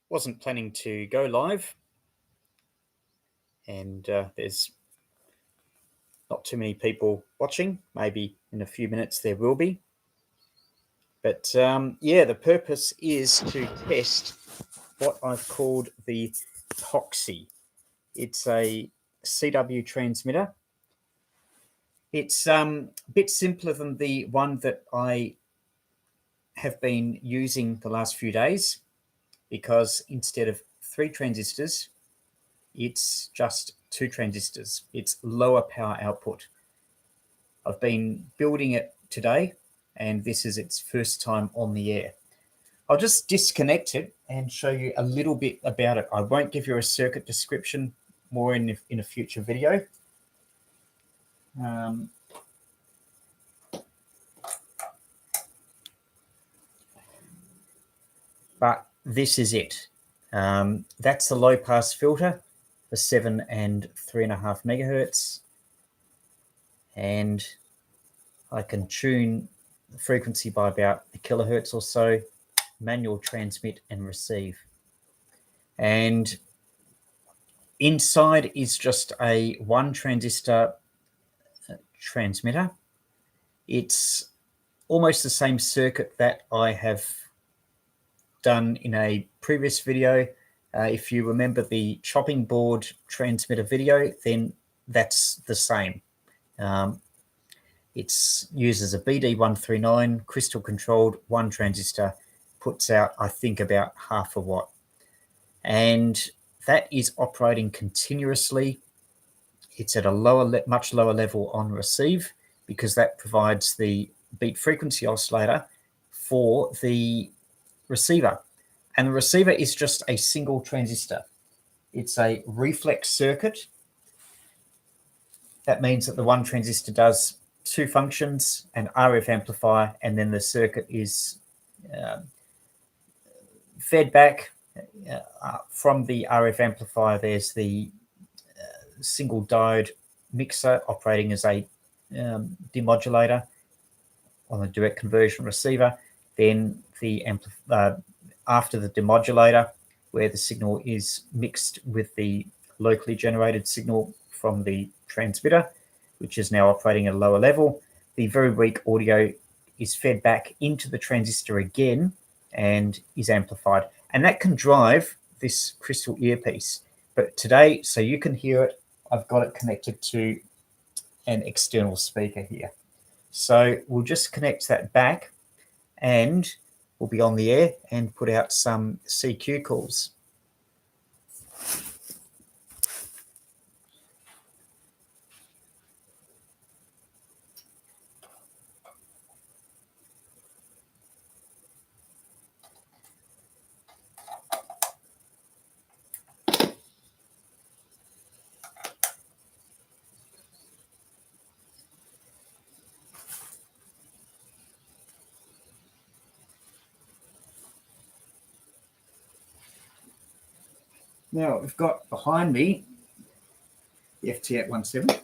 Wasn't planning to go live, and there's not too many people watching. Maybe in a few minutes there will be. But yeah, the purpose is to test what I've called the Poxie. It's a CW transmitter. It's a bit simpler than the one that I have been using the last few days, because instead of 3 transistors, it's just 2 transistors. It's lower power output. I've been building it today, and this is its first time on the air. I'll just disconnect it and show you a little bit about it. I won't give you a circuit description, more in a future video. But this is it. That's the low pass filter for 7 and 3.5 megahertz. And I can tune the frequency by about a kilohertz or so, manual transmit and receive. And inside is just a 1 transistor transmitter. It's almost the same circuit that I have done in a previous video. If you remember the chopping board transmitter video, then that's the same. It uses a BD139 crystal controlled 1 transistor, puts out I think about half a watt, and that is operating continuously. It's at a much lower level on receive, because that provides the beat frequency oscillator for the receiver. And the receiver is just a single transistor. It's a reflex circuit. That means that the 1 transistor does 2 functions, an RF amplifier, and then the circuit is fed back from the RF amplifier. There's the single diode mixer operating as a demodulator on a direct conversion receiver. Then the after the demodulator, where the signal is mixed with the locally generated signal from the transmitter, which is now operating at a lower level, the very weak audio is fed back into the transistor again and is amplified. And that can drive this crystal earpiece. But today, so you can hear it, I've got it connected to an external speaker here. So we'll just connect that back, and we'll be on the air and put out some CQ calls. Now we've got behind me the FT817.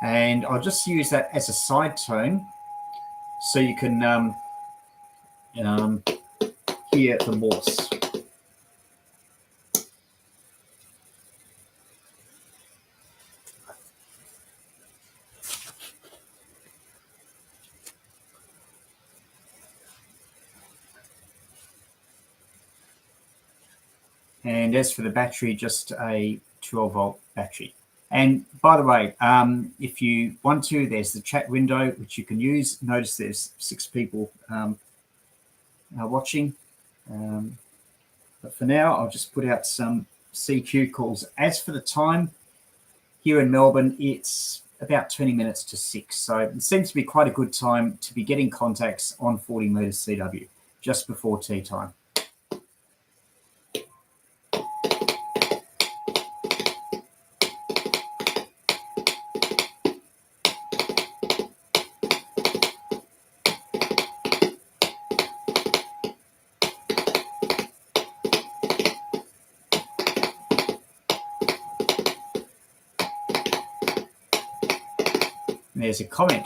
And I'll just use that as a side tone so you can hear the Morse. And as for the battery, just a 12-volt battery. And by the way, if you want to, there's the chat window, which you can use. Notice there's 6 people watching. But for now, I'll just put out some CQ calls. As for the time, here in Melbourne, it's about 20 minutes to 6. So it seems to be quite a good time to be getting contacts on 40 meters CW, just before tea time. There's a comment.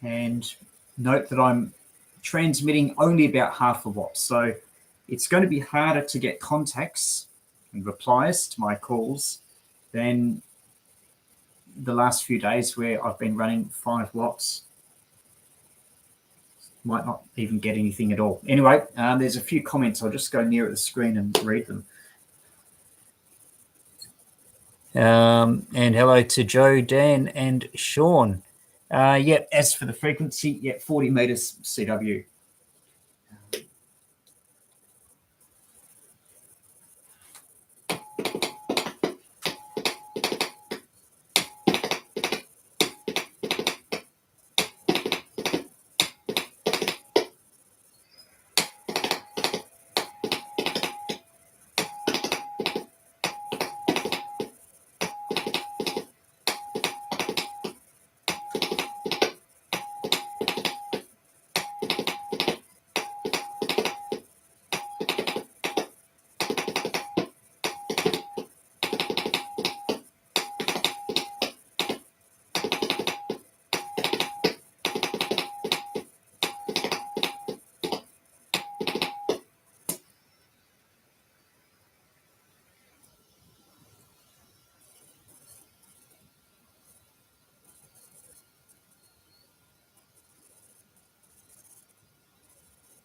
and note that I'm transmitting only about half a watt. So it's going to be harder to get contacts and replies to my calls than the last few days where I've been running 5 watts. Might not even get anything at all. Anyway, there's a few comments. I'll just go near the screen and read them. And hello to Joe, Dan, and Sean. Yeah, as for the frequency, yeah, 40 meters CW.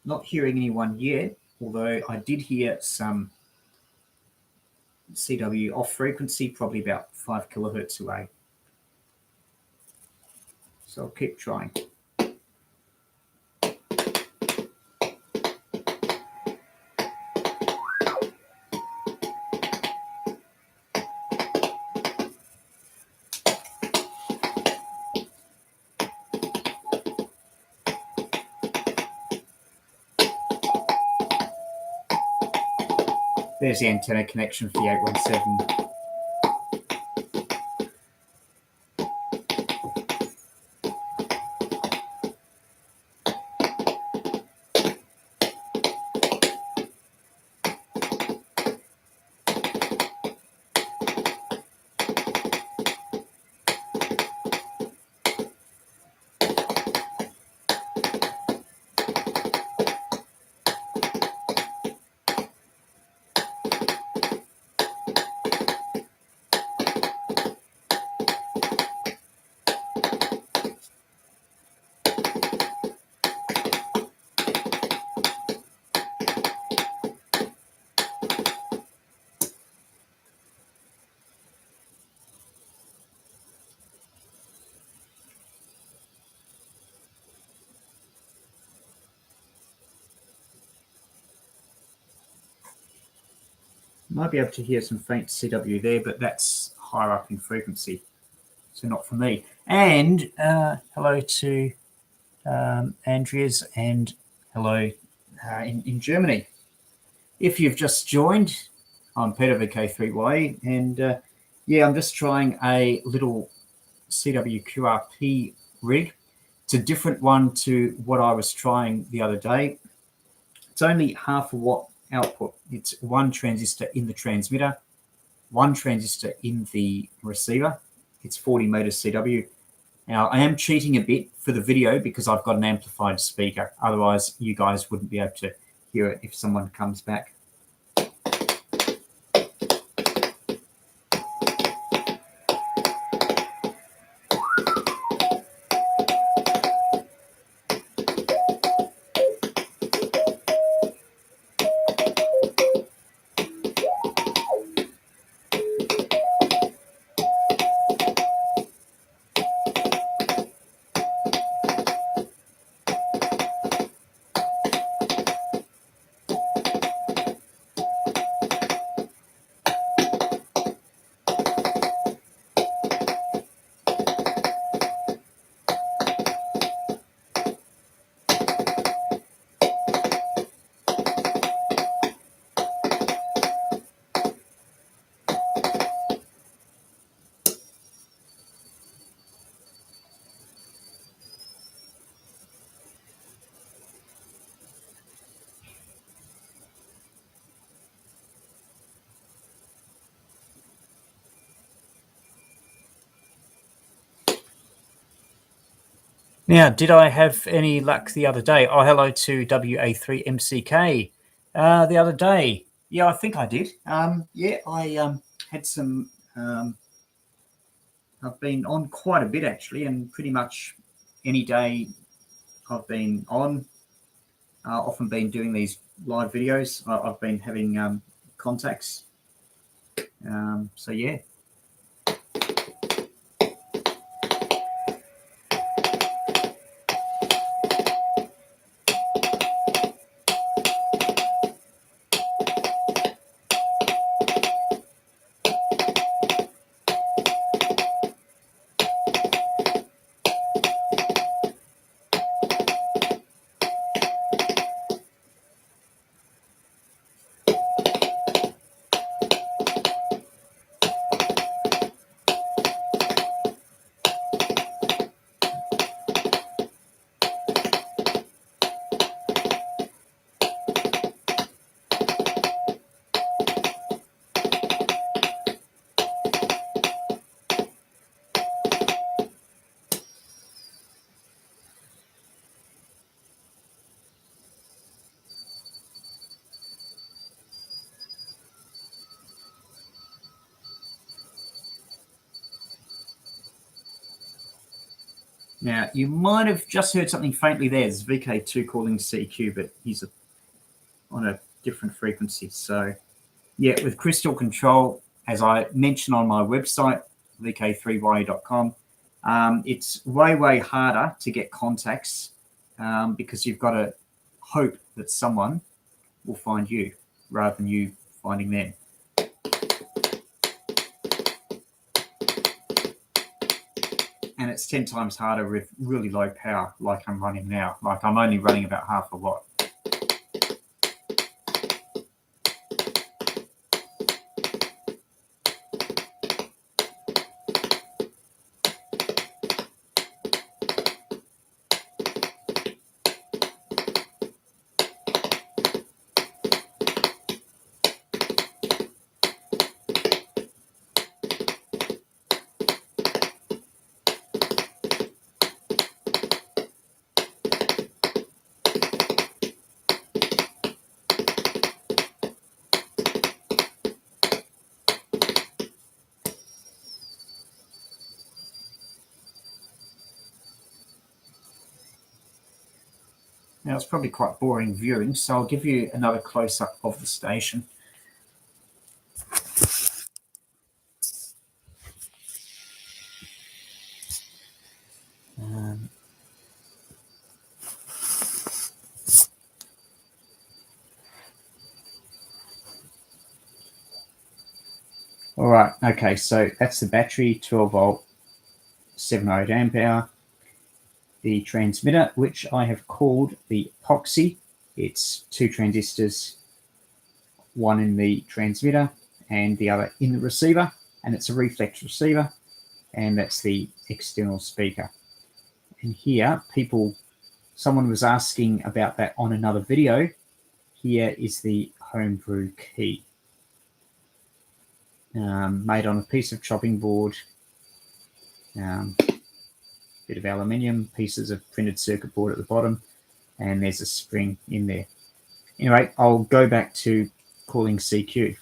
Not hearing anyone yet, although I did hear some CW off frequency, probably about 5 kilohertz away. So I'll keep trying. There's the antenna connection for the 817. Might be able to hear some faint CW there, but that's higher up in frequency, so not for me. And hello to Andreas, and hello in Germany. If you've just joined, I'm Peter VK3YE, and yeah, I'm just trying a little CW QRP rig. It's a different one to what I was trying the other day. It's only half a watt output. It's one transistor in the transmitter, one transistor in the receiver. It's 40 meters CW. Now, I am cheating a bit for the video because I've got an amplified speaker. Otherwise, you guys wouldn't be able to hear it if someone comes back. Now, did I have any luck the other day? Oh, hello to WA3MCK. The other day, yeah, I think I did. Yeah, I had some. I've been on quite a bit actually, and pretty much any day I've been on. Often been doing these live videos. I've been having contacts. So yeah. Now, you might have just heard something faintly there. It's VK2 calling CQ, but he's on a different frequency. So, yeah, with crystal control, as I mentioned on my website, VK3YE.com, it's way, way harder to get contacts because you've got to hope that someone will find you rather than you finding them. And it's 10 times harder with really low power like I'm running now. Like I'm only running about half a watt. Now, it's probably quite boring viewing, so I'll give you another close-up of the station. All right, okay, so that's the battery, 12 volt, 708 amp hour. The transmitter, which I have called the Poxie. It's 2 transistors, one in the transmitter and the other in the receiver, and it's a reflex receiver, and that's the external speaker. And here, someone was asking about that on another video. Here is the homebrew key. Made on a piece of chopping board, bit of aluminium, pieces of printed circuit board at the bottom, and there's a spring in there. Anyway, I'll go back to calling CQ.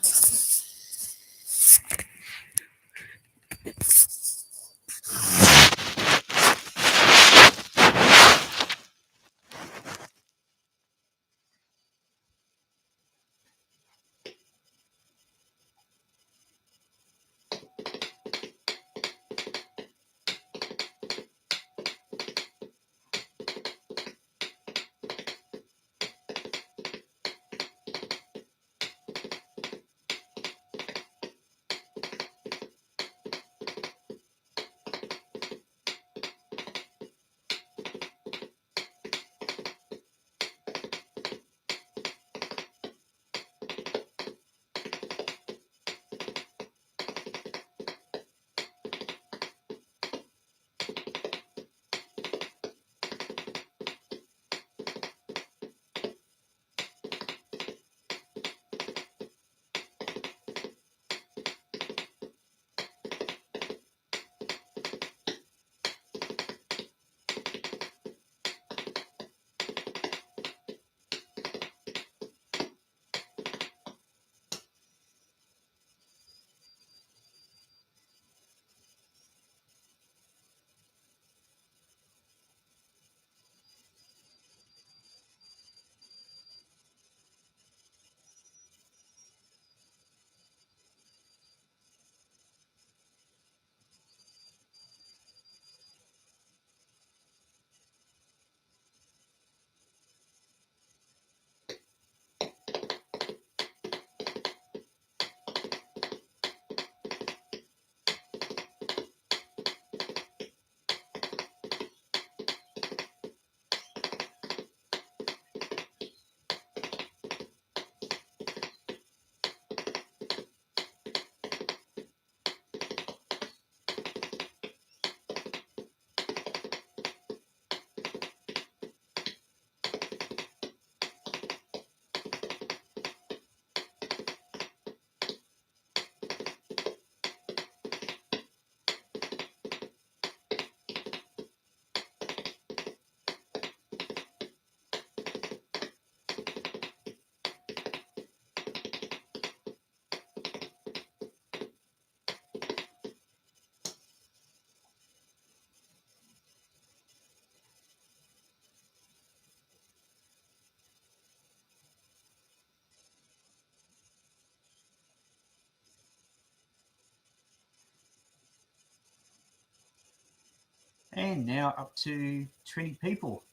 and now up to 20 people.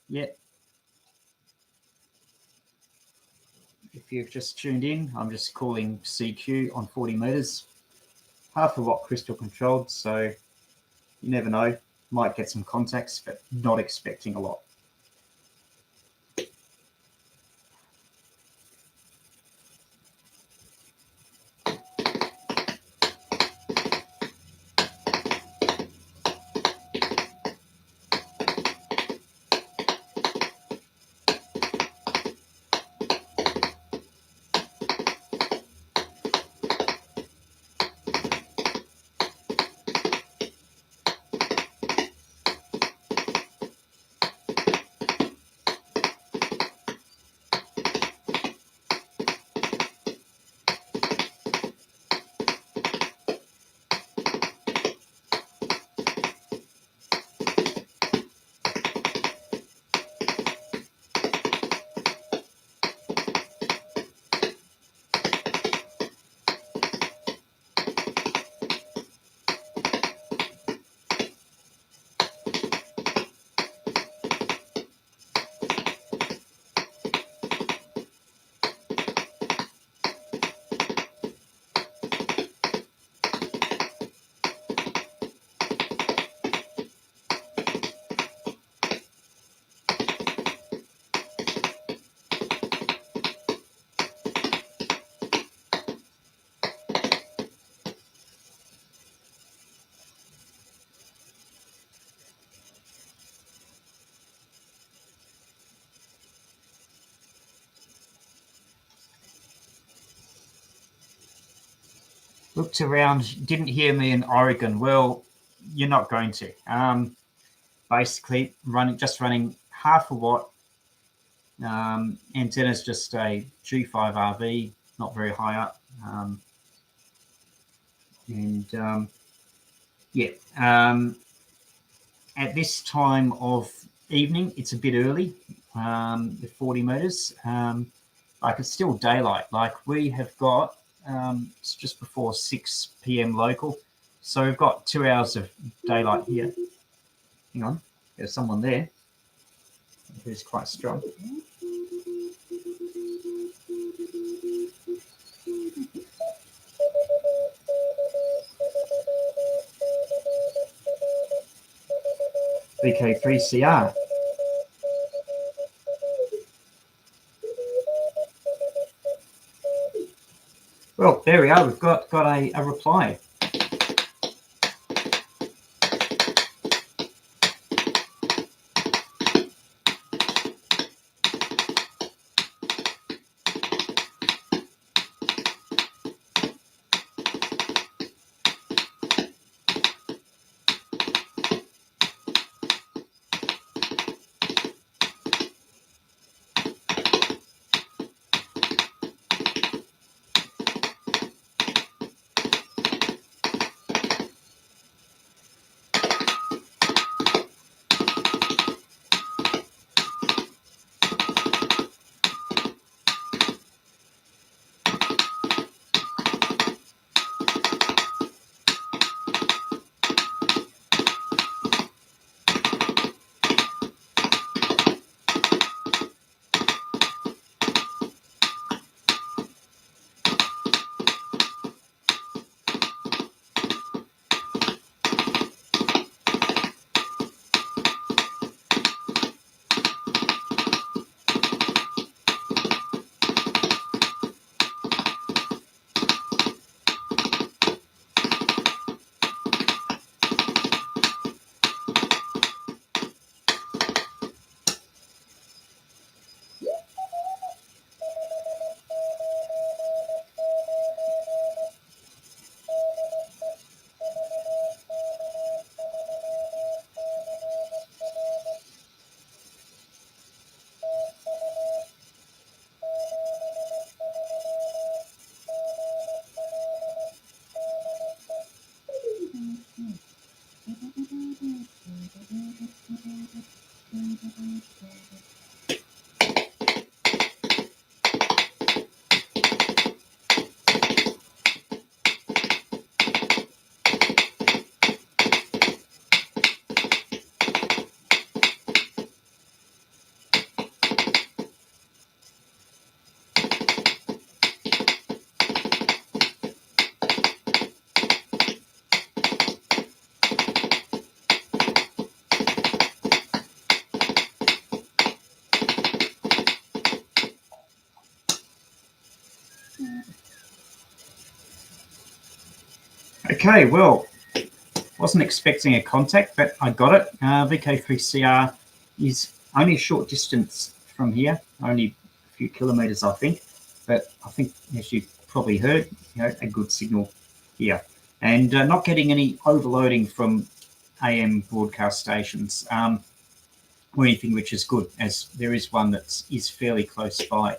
Yeah. If you've just tuned in, I'm just calling CQ on 40 meters, half a watt crystal controlled, so you never know, might get some contacts, but not expecting a lot. Looked around, didn't hear me in Oregon. Well, you're not going to. Basically, just running half a watt. Antenna's just a G5RV, not very high up. At this time of evening, it's a bit early, with 40 meters. Like, it's still daylight. Like, we have got, it's just before 6 p.m. local, so we've got 2 hours of daylight here. Hang on, there's someone there who's quite strong. VK3CR. Well, there we are. We've got a reply. Okay, well, wasn't expecting a contact, but I got it. VK3CR is only a short distance from here, only a few kilometres, I think. But I think, as you probably heard, a good signal here. And not getting any overloading from AM broadcast stations or anything, which is good, as there is one that is fairly close by.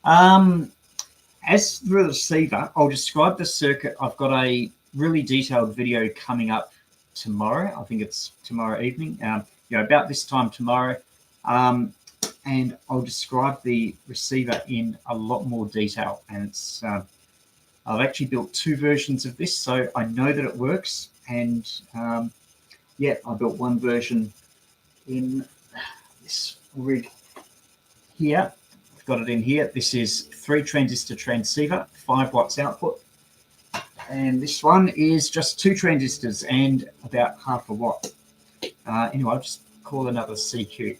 As the receiver, I'll describe the circuit. I've got a really detailed video coming up tomorrow. I think it's tomorrow evening, about this time tomorrow. And I'll describe the receiver in a lot more detail. And it's I've actually built two versions of this, so I know that it works. And I built one version in this rig here. I've got it in here. This is 3 transistor transceiver, 5 watts output. And this one is just 2 transistors and about half a watt. Anyway, I'll just call another CQ.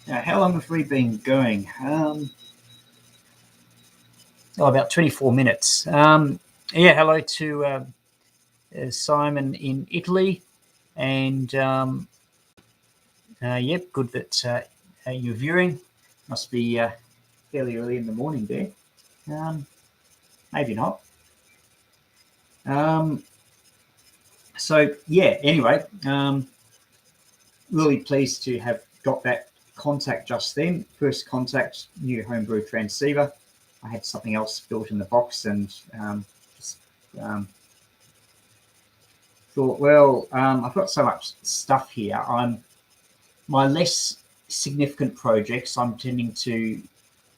Now, how long have we been going? About 24 minutes. Hello to Simon in Italy. And, good that you're viewing. Must be fairly early in the morning there. Maybe not. Anyway, really pleased to have got that contact just then. First contact, new homebrew transceiver. I had something else built in the box and thought, well, I've got so much stuff here. My less significant projects, I'm tending to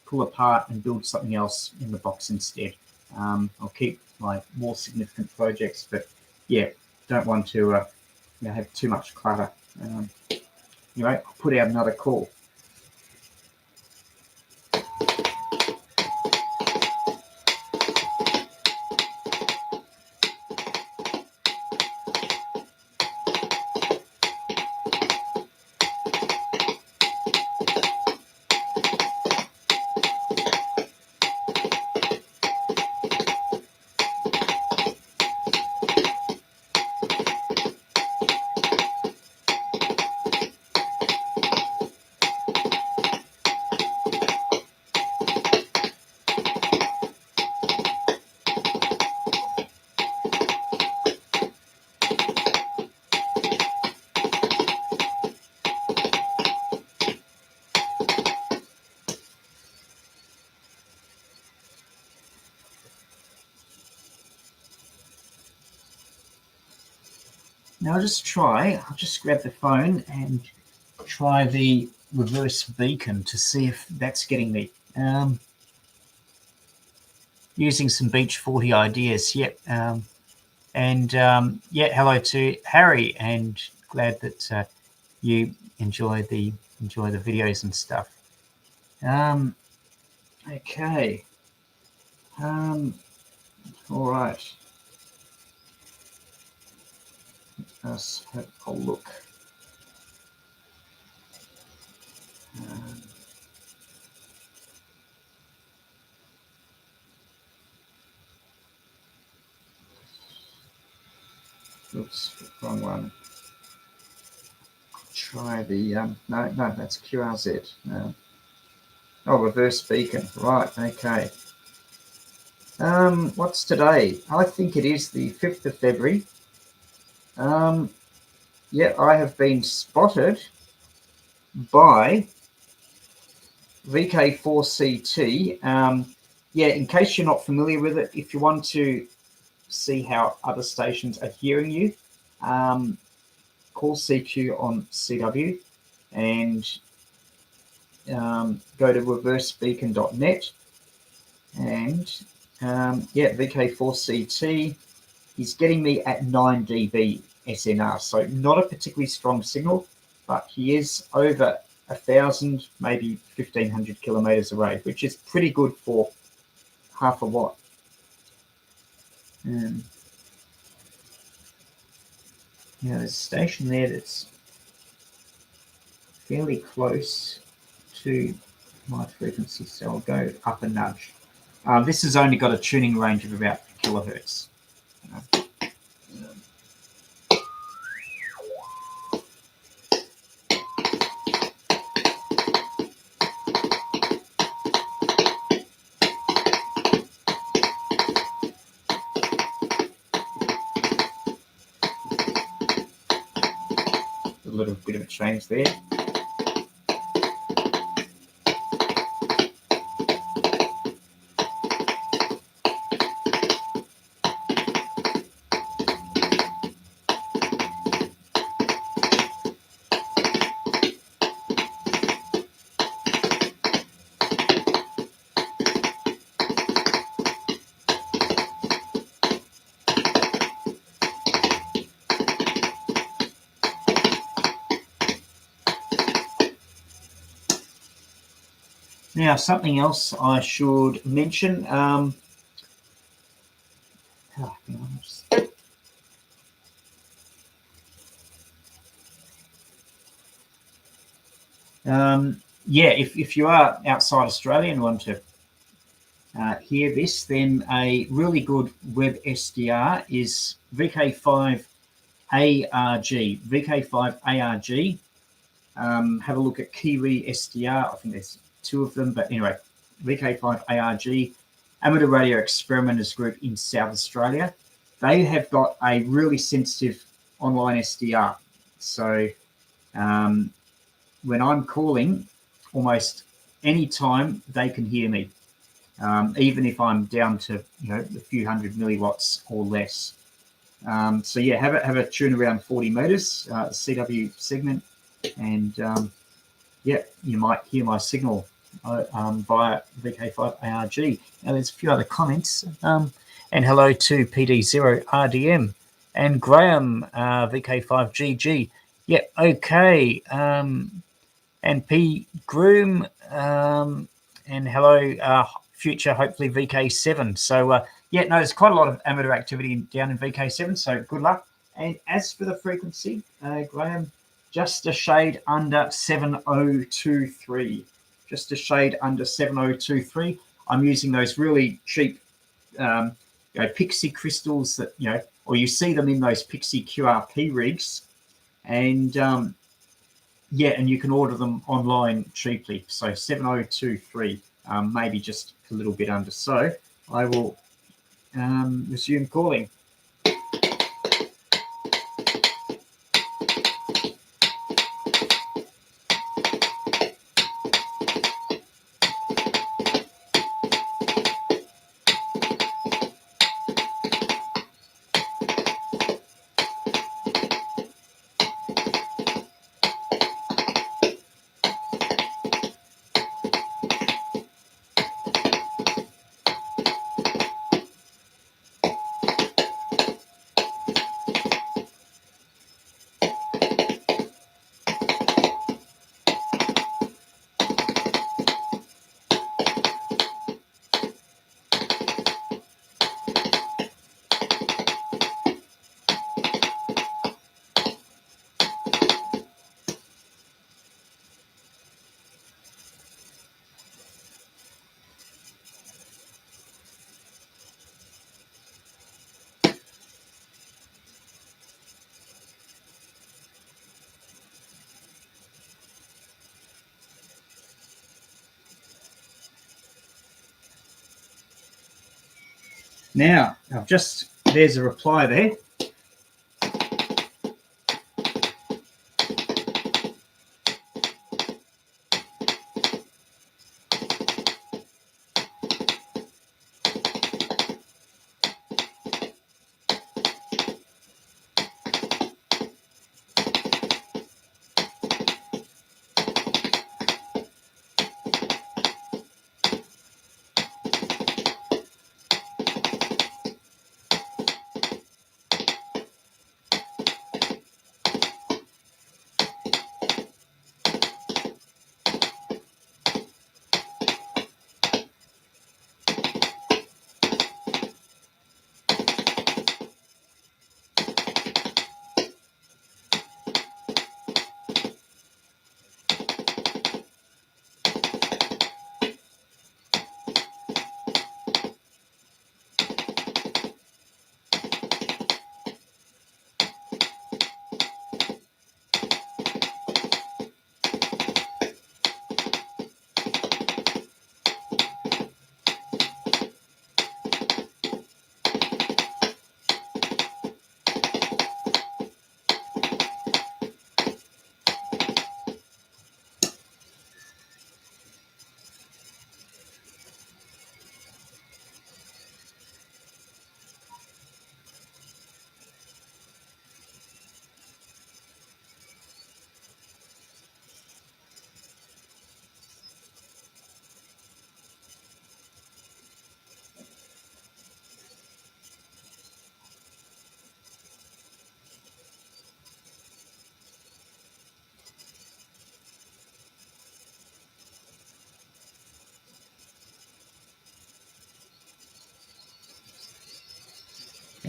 pull apart and build something else in the box instead. I'll keep my more significant projects, but don't want to have too much clutter. I'll put out another call. Now I'll just grab the phone and try the reverse beacon to see if that's getting me. Using some Beach 40 ideas, hello to Harry, and glad that you enjoy the videos and stuff. Okay. All right. Let's have a look. Oops, wrong one. Try the no, that's QRZ. Reverse beacon. Right, okay. What's today? I think it is the 5th of February. I have been spotted by VK4CT. In case you're not familiar with it, if you want to see how other stations are hearing you, call CQ on CW, and go to reversebeacon.net, and VK4CT is getting me at 9 dB SNR, so not a particularly strong signal, but he is over 1,000, maybe 1,500 kilometers away, which is pretty good for half a watt. Now there's a station there that's fairly close to my frequency, so I'll go up a nudge. This has only got a tuning range of about kilohertz. A little bit of a change there. Now, something else I should mention. If you are outside Australia and want to hear this, then a really good web SDR is VK5ARG. VK5ARG. Have a look at Kiwi SDR. I think there's two of them, but anyway, VK5ARG, Amateur Radio Experimenters Group in South Australia. They have got a really sensitive online SDR. So when I'm calling, almost any time they can hear me, even if I'm down to a few hundred milliwatts or less. So yeah, have a tune around 40 meters, CW segment, and you might hear my signal via VK5ARG. Now there's a few other comments, and hello to PD0RDM and Graham, VK5GG. Yeah, okay. And P Groom, and hello, future, hopefully VK7. So there's quite a lot of amateur activity down in VK7, so good luck. And as for the frequency, Graham, just a shade under 7023. Just a shade under 7023. I'm using those really cheap Pixie crystals that, or you see them in those Pixie QRP rigs. And and you can order them online cheaply. So 7023, maybe just a little bit under. So I will resume calling. Now, there's a reply there.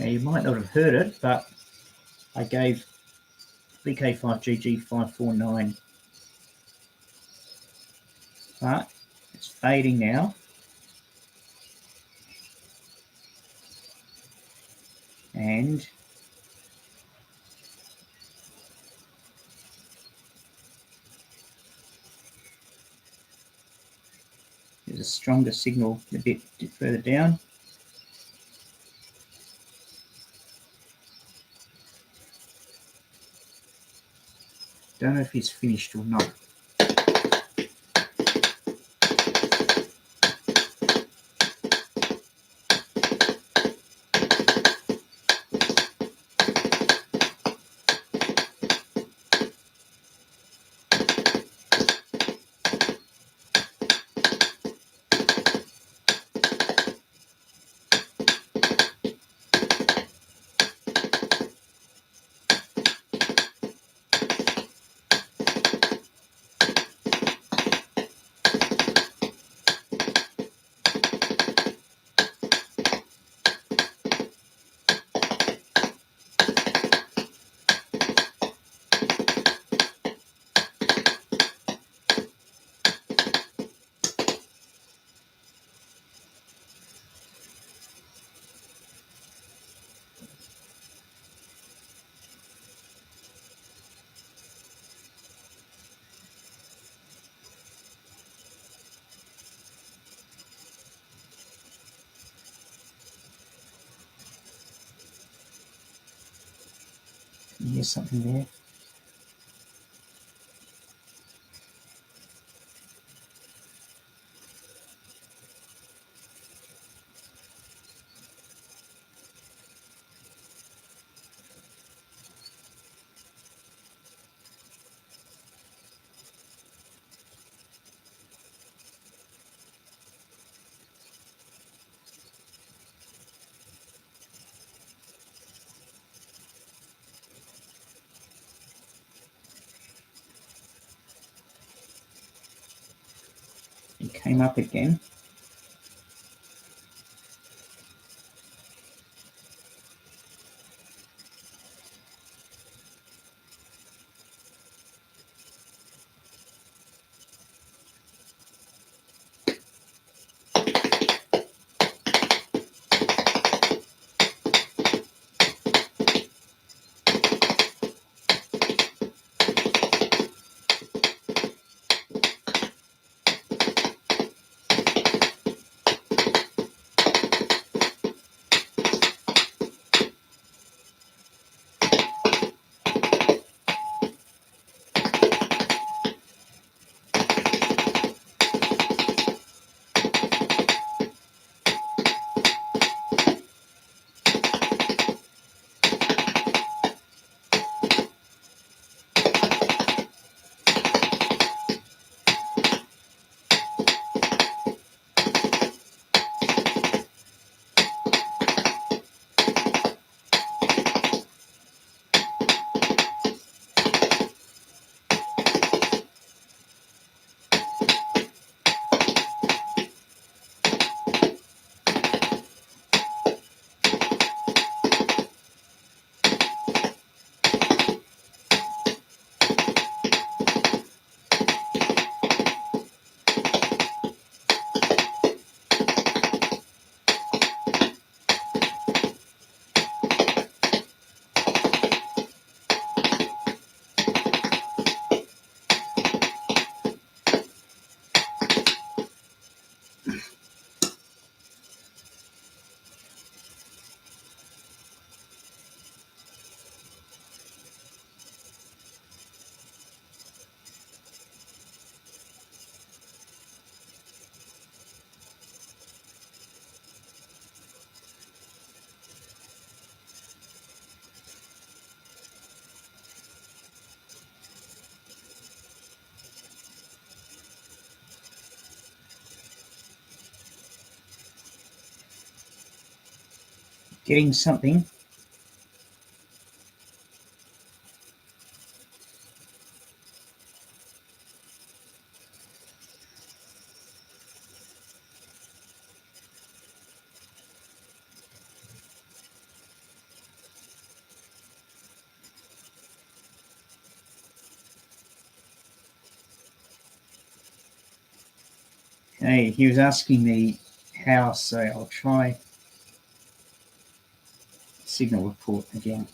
Now you might not have heard it, but I gave VK5GG549, but it's fading now. And there's a stronger signal a bit further down. Don't know if it's finished or not. Can you hear something there? It came up again. Getting something. Okay, he was asking me how, so I'll try signal report again.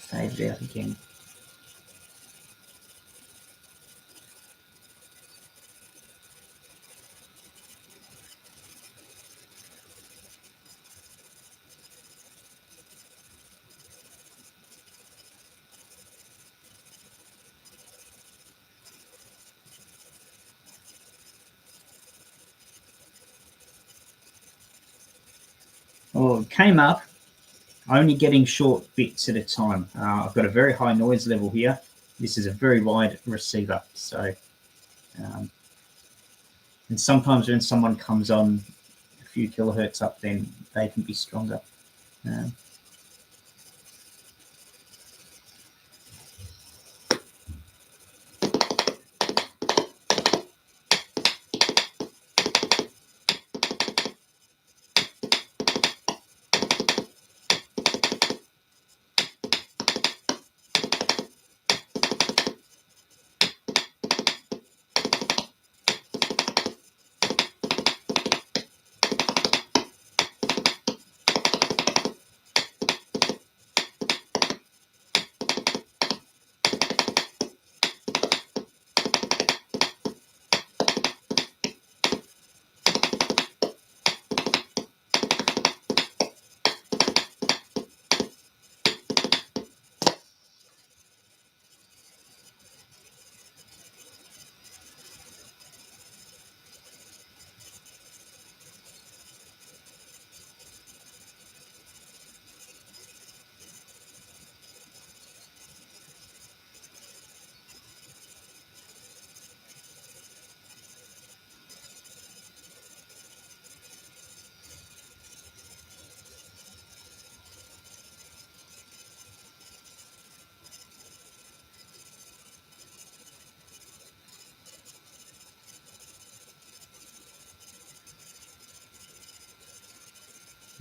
Fade it out again. Oh, it came up, only getting short bits at a time. I've got a very high noise level here. This is a very wide receiver. So, and sometimes when someone comes on a few kilohertz up, then they can be stronger.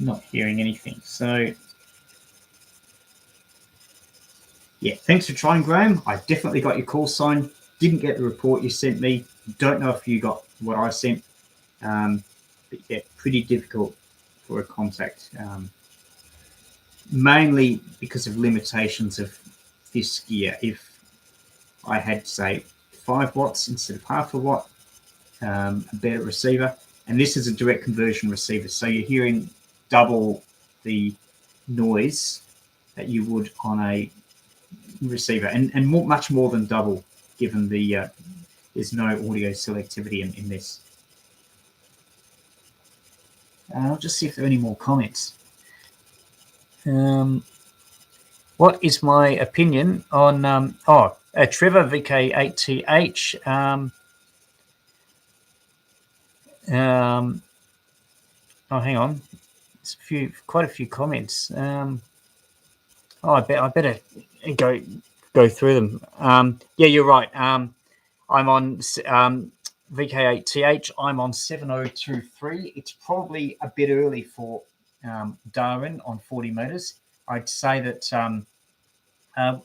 Not hearing anything. So, yeah, thanks for trying, Graham. I definitely got your call sign. Didn't get the report you sent me. Don't know if you got what I sent. But yeah, pretty difficult for a contact. Mainly because of limitations of this gear. If I had, say, 5 watts instead of half a watt, a better receiver. And this is a direct conversion receiver. So you're hearing double the noise that you would on a receiver, and much more than double, given the there's no audio selectivity in this. I'll just see if there are any more comments. What is my opinion on Trevor VK3YE? Oh, hang on, it's quite a few comments. I better go through them. Yeah, you're right. I'm on VK8TH. I'm on 7023. It's probably a bit early for Darwin on 40 meters. I'd say that I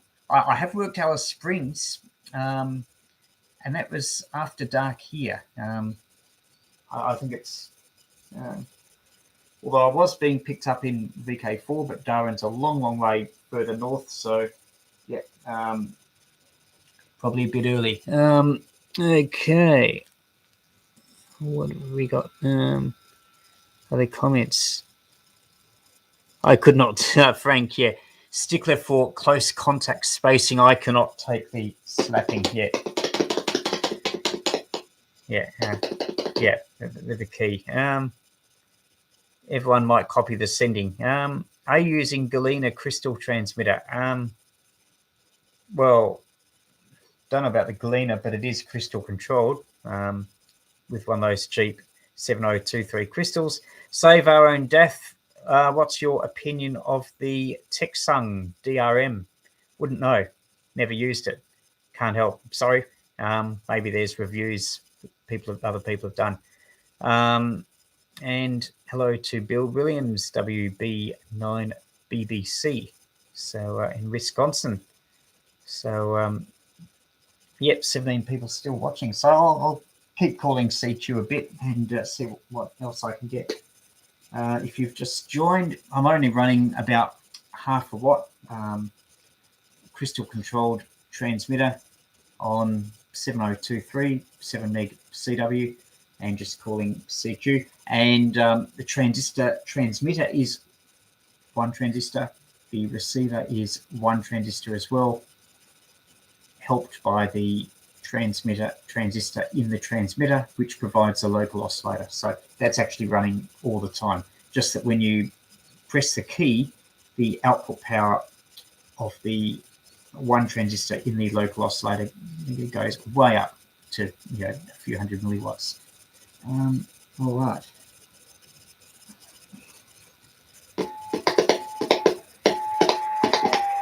have worked Alice Springs, and that was after dark here. I think it's, although I was being picked up in VK4, but Darwin's a long, long way further north. So, yeah, probably a bit early. Okay. What have we got? Other comments? I could not, Frank, yeah. Stickler for close contact spacing. I cannot take the slapping yet. Yeah, yeah, they're the key. Everyone might copy the sending. Are you using Galena crystal transmitter? Well, don't know about the Galena, but it is crystal controlled with one of those cheap 7023 crystals. Save our own death. What's your opinion of the Texung DRM? Wouldn't know. Never used it. Can't help. Sorry. Maybe there's reviews other people have done. And hello to Bill Williams, WB9BBC. So in Wisconsin. So yep, 17 people still watching. So I'll keep calling CQ a bit and see what else I can get. If you've just joined, I'm only running about half a watt crystal controlled transmitter on 7023, 7 meg CW, and just calling CQ. And the transistor transmitter is one transistor. The receiver is one transistor as well, helped by the transistor in the transmitter, which provides a local oscillator. So that's actually running all the time. Just that when you press the key, the output power of the one transistor in the local oscillator, it goes way up to a few hundred milliwatts. All right.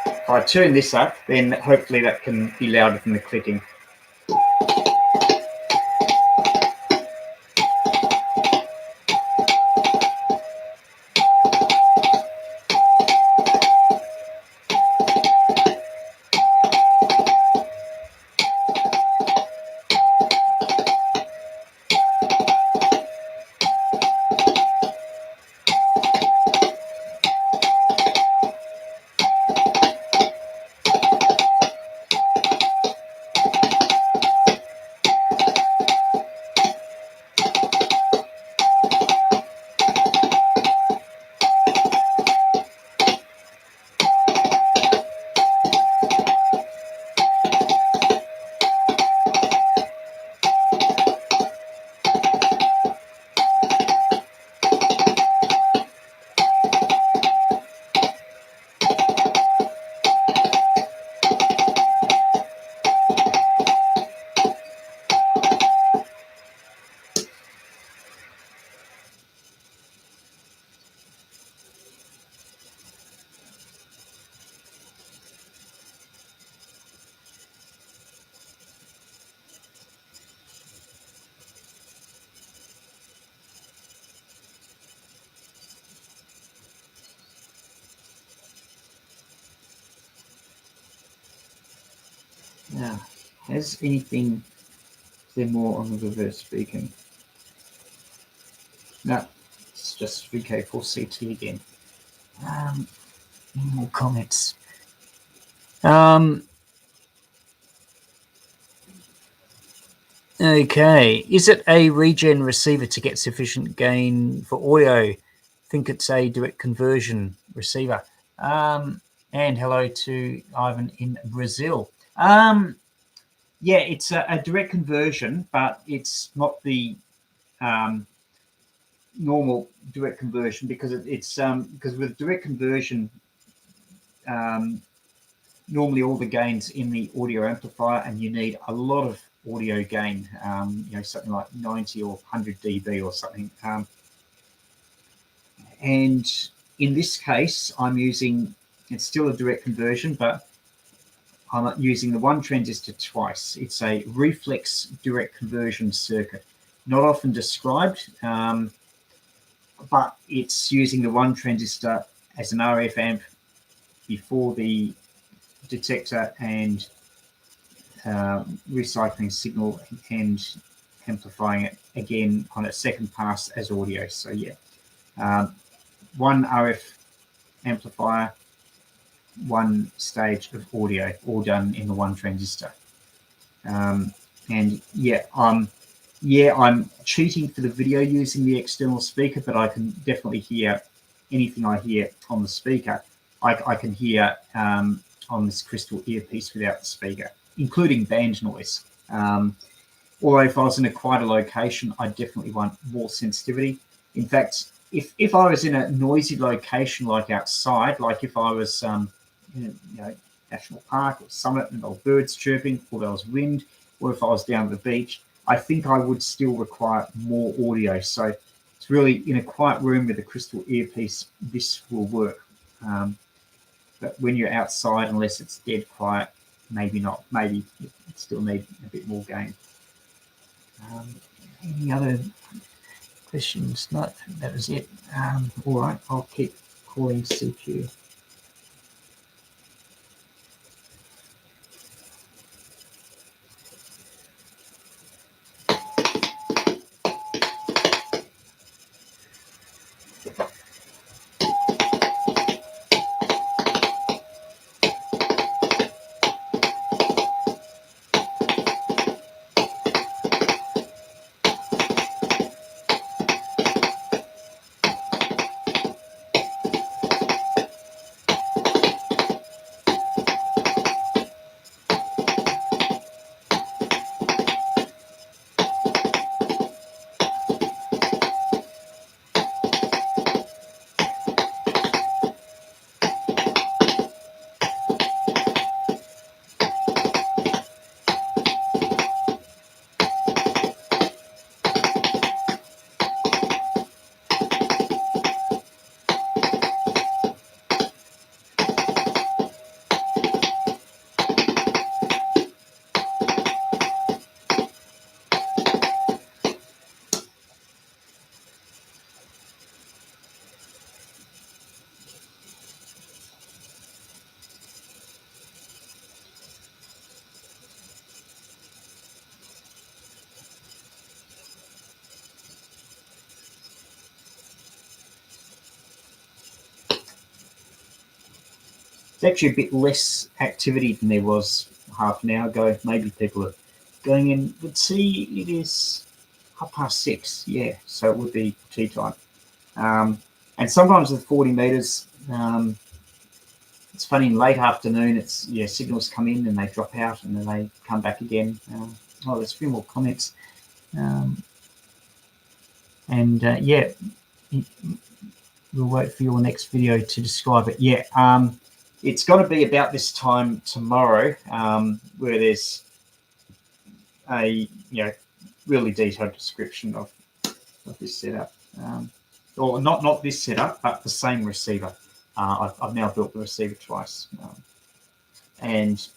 If I turn this up, then hopefully that can be louder than the clicking. Now, is there more on the reverse speaking? No, it's just VK4CT again. Any more comments? Okay, is it a regen receiver to get sufficient gain for audio? I think it's a direct conversion receiver. And hello to Ivan in Brazil. Yeah, it's a direct conversion, but it's not the normal direct conversion because because with direct conversion, normally all the gains in the audio amplifier, and you need a lot of audio gain, something like 90 or 100 dB or something. And in this case, it's still a direct conversion, but I'm using the one transistor twice. It's a reflex direct conversion circuit. Not often described, but it's using the one transistor as an RF amp before the detector and recycling signal and amplifying it again on a second pass as audio. So yeah, one RF amplifier, one stage of audio, all done in the one transistor. And yeah, I'm cheating for the video using the external speaker, but I can definitely hear anything I hear on the speaker. I can hear on this crystal earpiece without the speaker, including band noise. Or if I was in a quieter location, I definitely want more sensitivity. In fact, if I was in a noisy location like outside, like if I was National Park or Summit and there were birds chirping or there was wind, or if I was down at the beach, I think I would still require more audio. So it's really in a quiet room with a crystal earpiece, this will work. But when you're outside, unless it's dead quiet, maybe not. Maybe you still need a bit more gain. Any other questions? No, that was it. All right, I'll keep calling CQ. It's actually a bit less activity than there was half an hour ago. Maybe people are going in. Let's see, it is 6:30. Yeah, so it would be tea time. And sometimes with 40 meters, it's funny, in late afternoon, it's signals come in and they drop out and then they come back again. There's a few more comments. We'll wait for your next video to describe it. It's got to be about this time tomorrow, where there's a really detailed description of this setup, or not this setup, but the same receiver. I've now built the receiver twice, and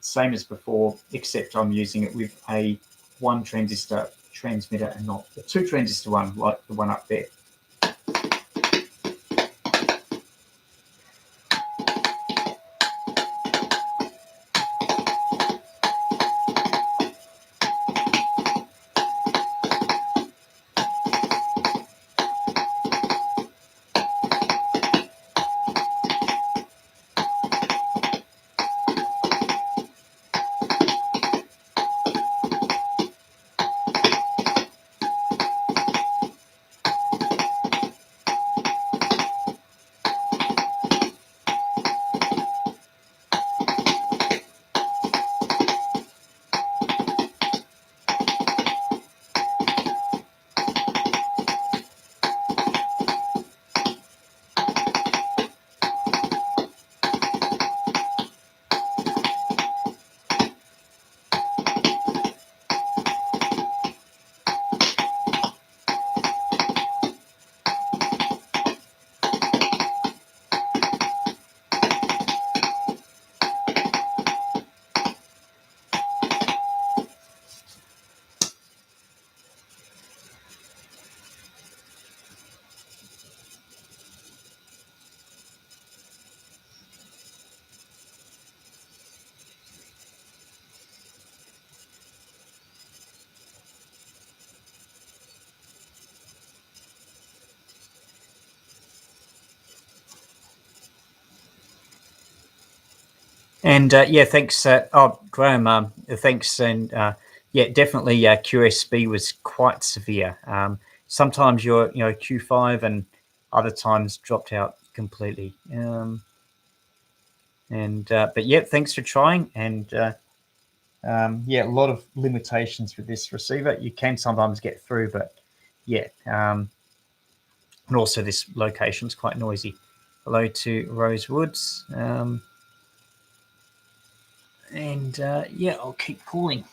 same as before, except I'm using it with a one transistor transmitter and not the two transistor one like the one up there. And thanks. Graham, thanks. And definitely QSB was quite severe. Sometimes you're, Q5 and other times dropped out completely. But thanks for trying. And a lot of limitations with this receiver. You can sometimes get through, but and also this location is quite noisy. Hello to Rose Woods. I'll keep calling.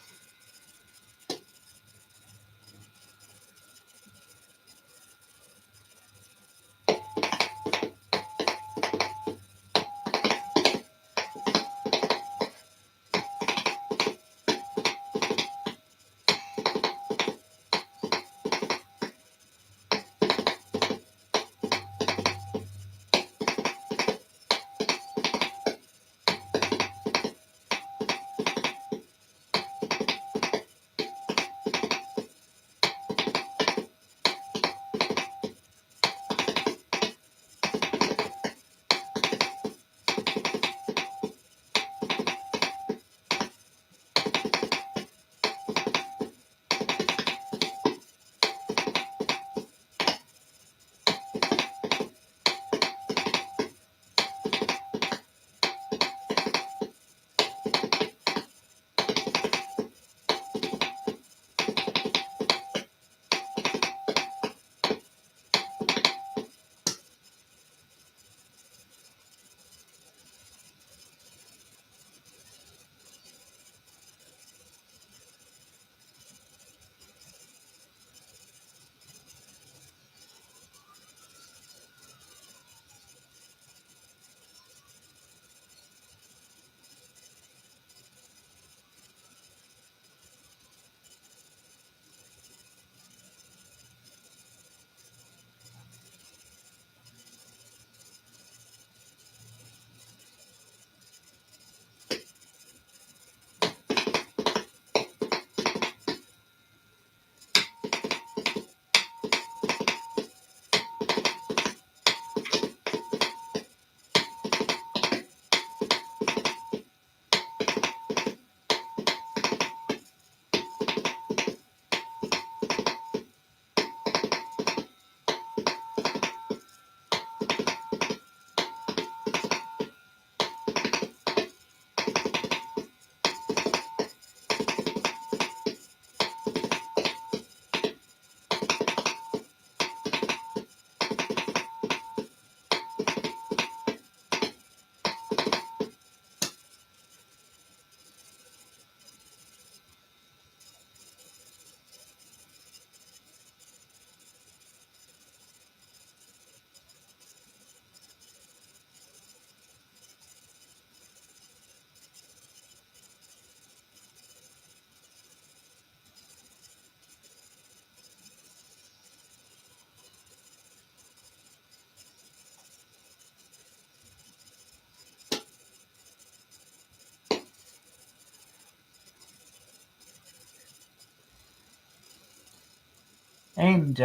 And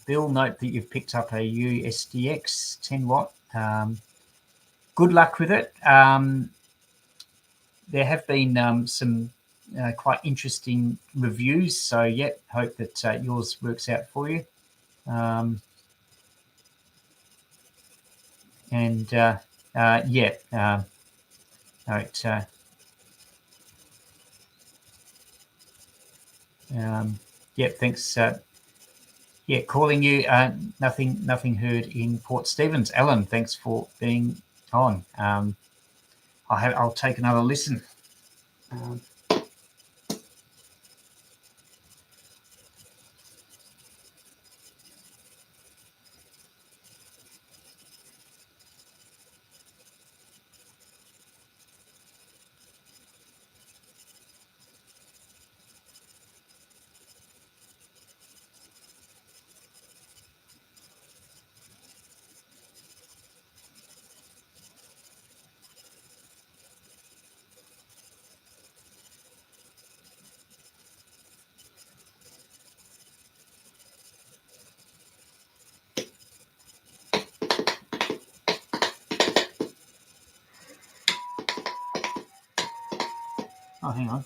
Bill, note that you've picked up a USDX 10 watt. Good luck with it. There have been some quite interesting reviews, so hope that yours works out for you. Thanks. Calling you. Nothing heard in Port Stephens. Alan, thanks for being on. I'll take another listen. Oh, hang on.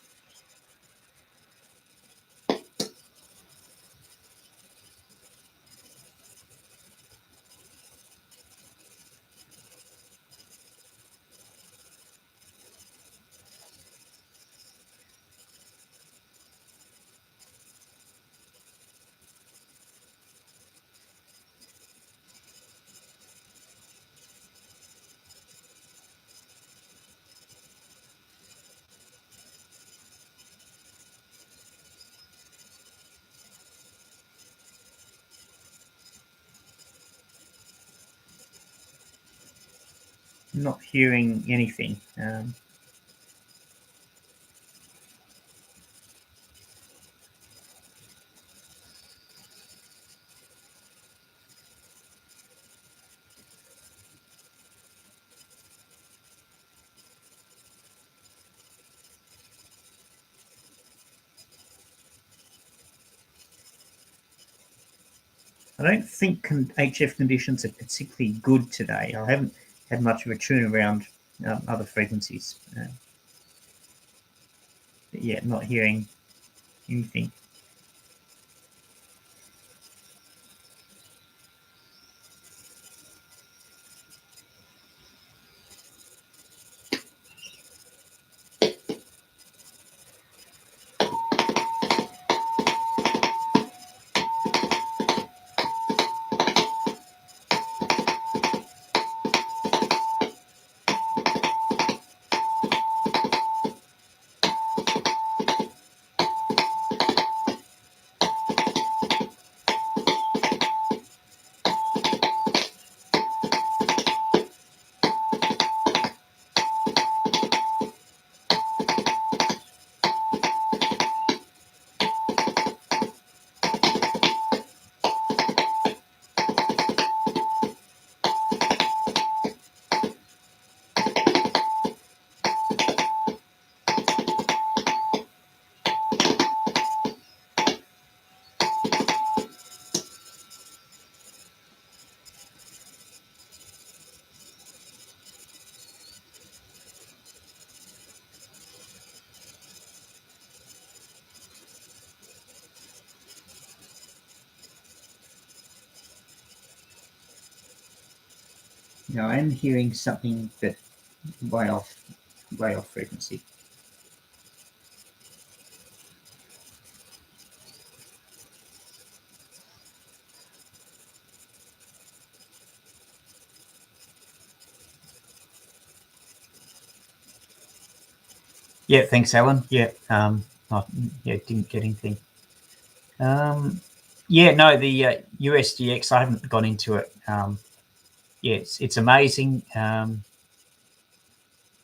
Not hearing anything. I don't think HF conditions are particularly good today. I haven't had much of a tune around other frequencies. But yeah, not hearing anything. No, I am hearing something that way off frequency. Yeah, thanks, Alan. Yeah, didn't get anything. Yeah, no, the USDX, I haven't gone into it. Yeah, it's amazing.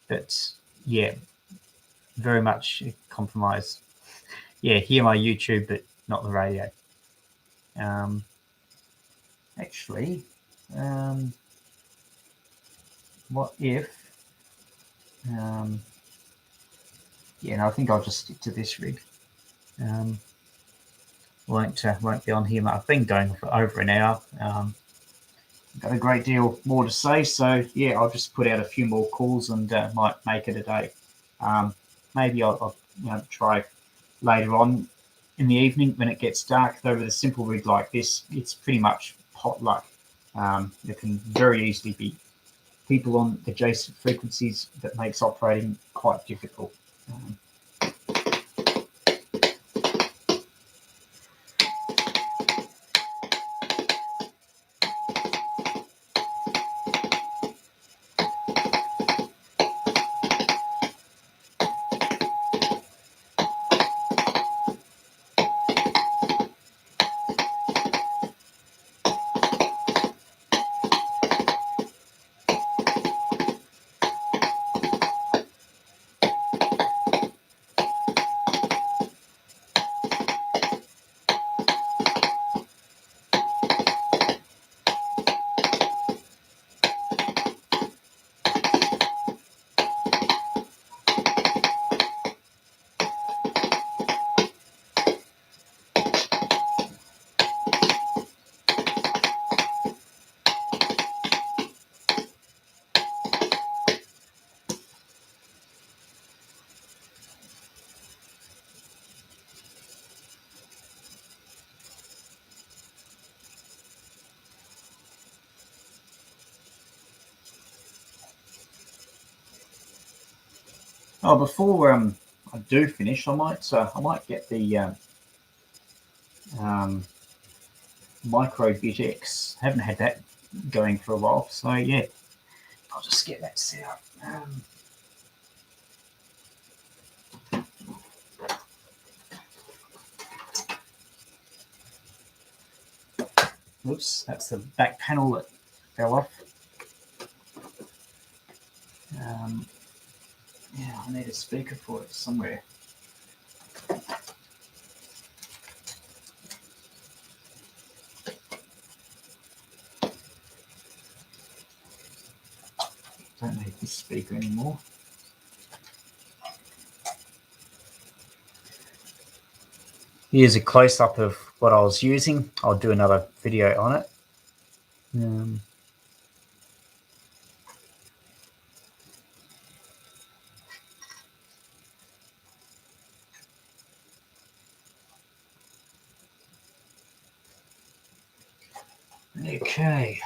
But yeah, very much compromised. Yeah, hear my YouTube, but not the radio. Actually, what if? Yeah, no, I think I'll just stick to this rig. Won't be on here. I've been going for over an hour. Got a great deal more to say, so yeah, I'll just put out a few more calls and might make it a day. Maybe I'll try later on in the evening when it gets dark. Though with a simple rig like this, it's pretty much potluck. There can very easily be people on adjacent frequencies that makes operating quite difficult. Oh, before I do finish, I might get the Micro Bit X. Haven't had that going for a while, so yeah, I'll just get that set up. Oops, that's the back panel that fell off. Yeah, I need a speaker for it somewhere. Don't need this speaker anymore. Here's a close-up of what I was using. I'll do another video on it. Okay.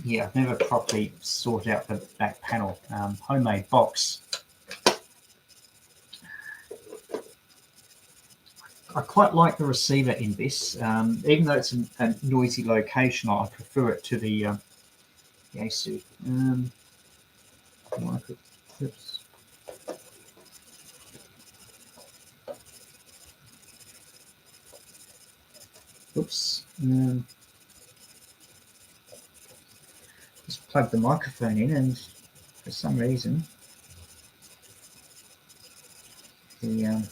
Yeah, I've never properly sorted out the back panel. Homemade box. I quite like the receiver in this. Even though it's a noisy location, I prefer it to the AC. Oops. Oops. Just plug the microphone in, and for some reason, I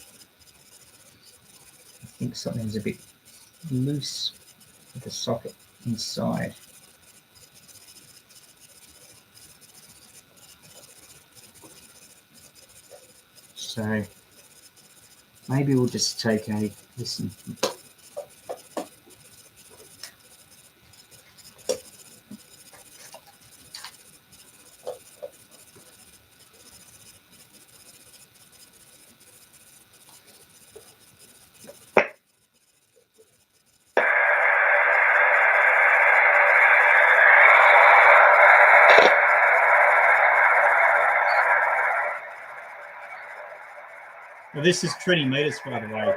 think something's a bit loose with the socket inside. So maybe we'll just take a listen. Well, this is 20 meters, by the way.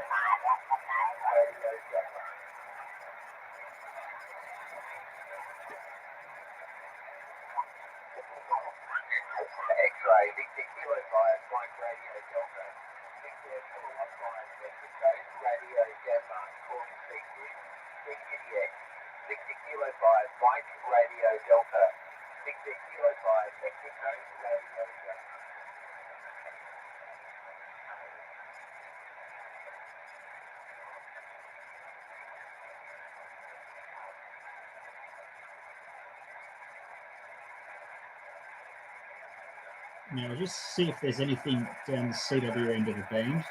Now, just see if there's anything down the CW end of the band.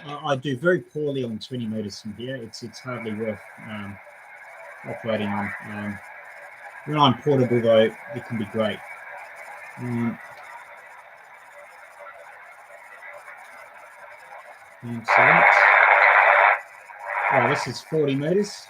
I do very poorly on 20 meters from here. It's hardly worth operating on. When I'm portable, though, it can be great. And select. Oh, this is 40 meters.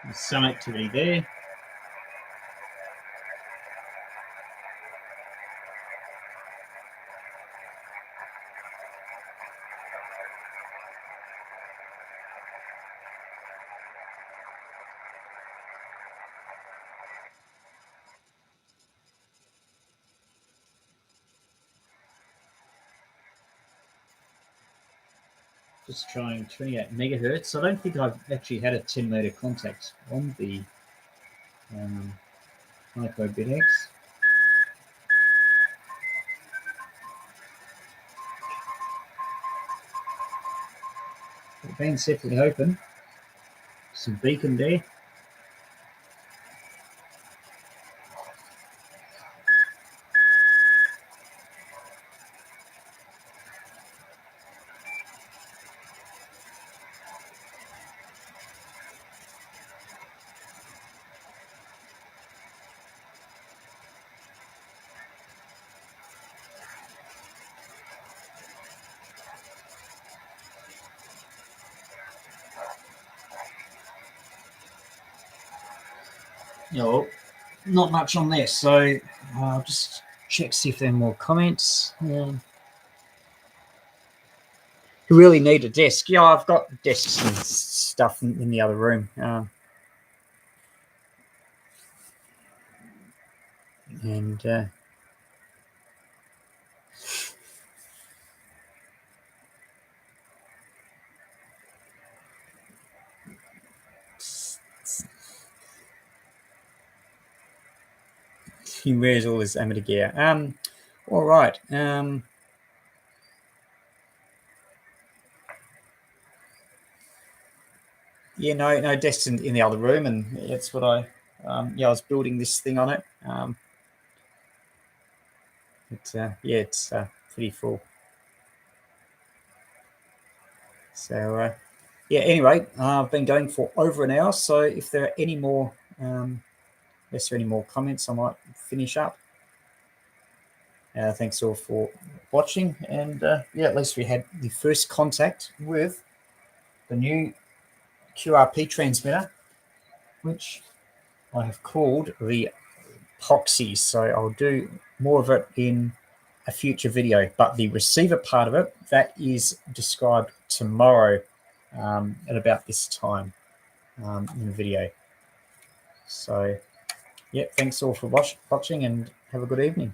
There's some activity there. just trying 28 megahertz. I don't think I've actually had a 10 meter contact on the Micro BitX. The band's definitely open. Some beacon there. No, not much on there, so I'll just check, see if there are more comments. You really need a desk. Yeah, I've got desks and stuff in the other room. He wears all his amateur gear. All right. Yeah, no desks in the other room, and that's what I was building this thing on it. It's pretty full. So anyway, I've been going for over an hour. So if there are any more, comments, I might finish up. Thanks all for watching, and at least we had the first contact with the new QRP transmitter, which I have called the Poxie. So I'll do more of it in a future video, but the receiver part of it, that is described tomorrow at about this time in the video. So thanks all for watching, and have a good evening.